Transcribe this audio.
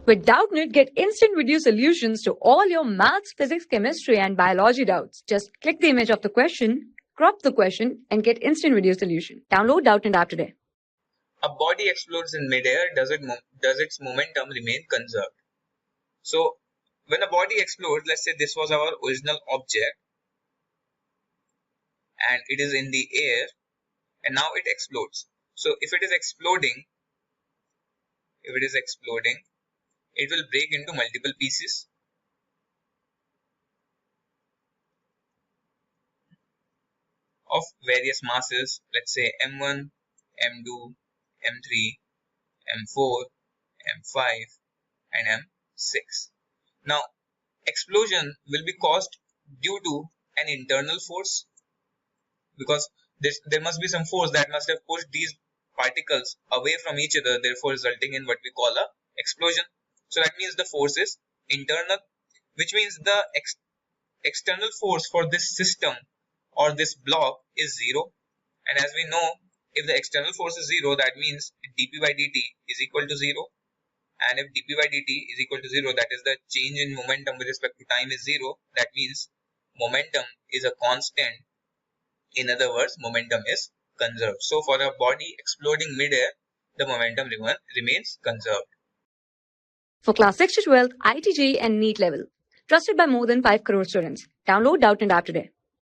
With Doubtnut, get instant video solutions to all your maths, physics, chemistry, and biology doubts. Just click the image of the question, crop the question, and get instant video solution. Download Doubtnut app today. A body explodes in midair, does its momentum remain conserved? So when a body explodes, let's say this was our original object and it is in the air and now it explodes. So if it is exploding, it will break into multiple pieces. Of various masses, let's say M1, M2, M3, M4, M5 and M6. Now explosion will be caused due to an internal force, because there must be some force that must have pushed these particles away from each other, therefore resulting in what we call a explosion. So that means the force is internal, which means the external force for this system or this block is 0. And as we know, if the external force is 0, that means dp by dt is equal to 0. And if dp by dt is equal to 0, that is the change in momentum with respect to time is 0. That means momentum is a constant. In other words, momentum is conserved. So for a body exploding midair, the momentum remains conserved. For class 6 to 12, IIT JEE and NEET level. Trusted by more than 5 crore students. Download Doubtnut app today.